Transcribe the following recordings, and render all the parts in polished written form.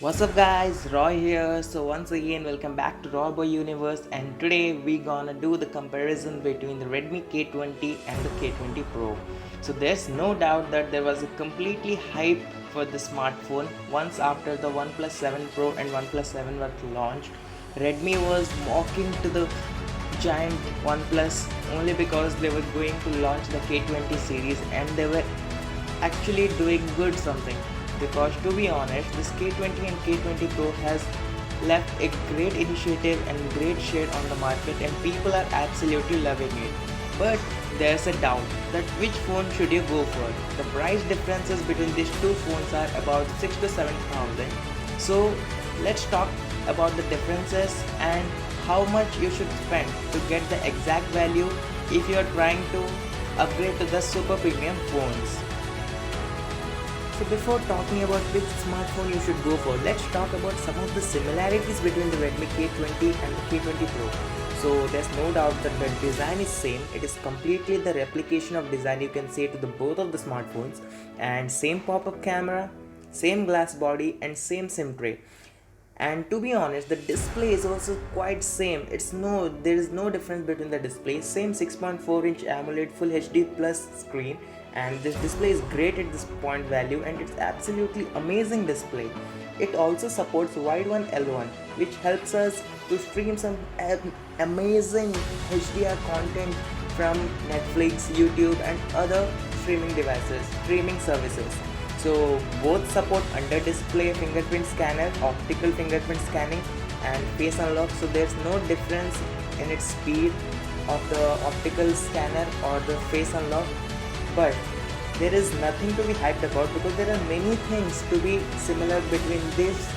What's up guys, Roy here. So once again welcome back to Roy Boy Universe, and today we gonna do the comparison between the Redmi K20 and the K20 Pro. So there's no doubt that there was a completely hype for the smartphone once after the OnePlus 7 Pro and OnePlus 7 were launched. Redmi was mocking to the giant OnePlus only because they were going to launch the K20 series and they were actually doing good something, because to be honest this K20 and K20 Pro has left a great initiative and great shade on the market and people are absolutely loving it. But there's a doubt that which phone should you go for. The price differences between these two phones are about 6 to 7,000. So let's talk about the differences and how much you should spend to get the exact value if you are trying to upgrade to the super premium phones. So before talking about which smartphone you should go for, let's talk about some of the similarities between the Redmi K20 and the K20 Pro. So there's no doubt that the design is same. It is completely the replication of design you can say to the both of the smartphones, and same pop-up camera, same glass body and same SIM tray. And to be honest, the display is also quite same. There is no difference between the display. Same 6.4-inch AMOLED Full HD Plus screen, and this display is great at this point value and it's absolutely amazing display. It also supports Wide One L1, which helps us to stream some amazing HDR content from Netflix, YouTube and other streaming services. So both support under display fingerprint scanner, optical fingerprint scanning and face unlock. So there's no difference in its speed of the optical scanner or the face unlock. But there is nothing to be hyped about because there are many things to be similar between these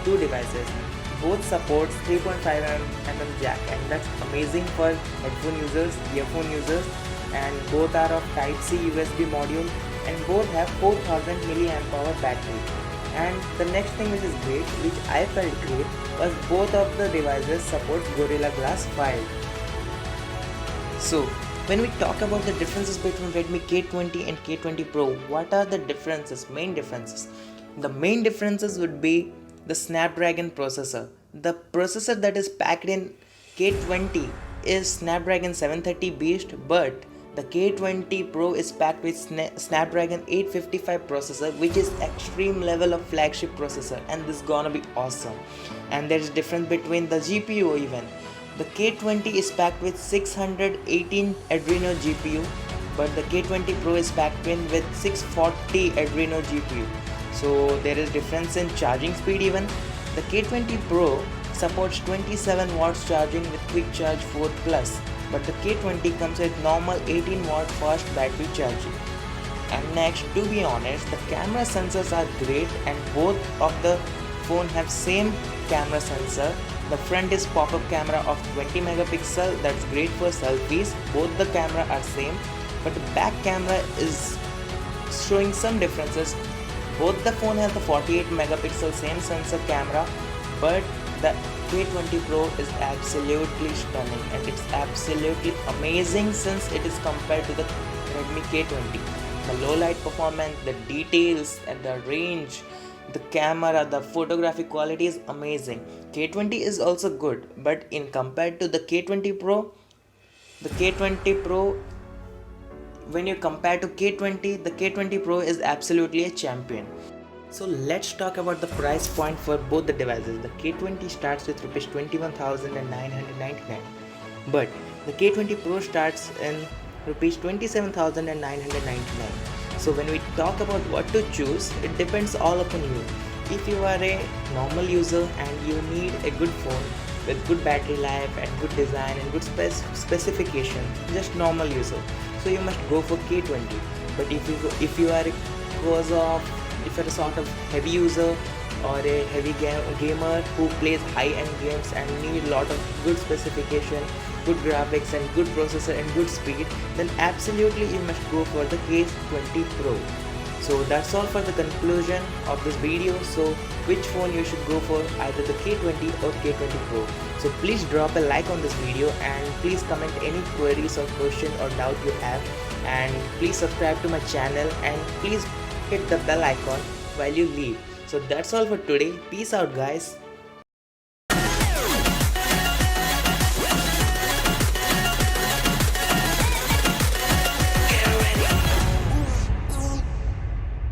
two devices. Both supports 3.5 mm jack, and that's amazing for headphone users, earphone users, and both are of Type-C USB module and both have 4000 mAh battery. And the next thing which is great, which I felt great, was both of the devices supports Gorilla Glass 5. So when we talk about the differences between Redmi K20 and K20 Pro, what are the main differences? The main differences would be the Snapdragon processor. The processor that is packed in K20 is Snapdragon 730 Beast, but the K20 Pro is packed with Snapdragon 855 processor, which is extreme level of flagship processor, and this is gonna be awesome. And there is difference between the GPU even. The K20 is packed with 618 Adreno GPU, but the K20 Pro is packed in with 640 Adreno GPU. So there is difference in charging speed even. The K20 Pro supports 27 watts charging with Quick Charge 4 Plus, but the K20 comes with normal 18 watt fast battery charging. And next, to be honest, the camera sensors are great and both of the phone have same camera sensor. The front is pop-up camera of 20 megapixel, that's great for selfies. Both the camera are same, but the back camera is showing some differences. Both the phone have the 48 megapixel same sensor camera, but the K20 Pro is absolutely stunning and it's absolutely amazing since it is compared to the Redmi K20. The low light performance, the details and the range, the camera, the photographic quality is amazing. K20 is also good, but in compared to the K20 Pro, the K20 Pro, when you compare to K20, the K20 Pro is absolutely a champion. So let's talk about the price point for both the devices. The K20 starts with Rs 21,999, but the K20 Pro starts in Rs 27,999. So when we talk about what to choose, it depends all upon you. If you are a normal user and you need a good phone with good battery life and good design and good specification, just normal user, so you must go for K20. But if you are a sort of heavy user or a heavy gamer who plays high-end games and need a lot of good specification, good graphics and good processor and good speed, then absolutely you must go for the K20 Pro. So that's all for the conclusion of this video. So which phone you should go for, either the K20 or K20 Pro. So please drop a like on this video and please comment any queries or question or doubt you have, and please subscribe to my channel and please hit the bell icon while you leave. So that's all for today. Peace out, guys.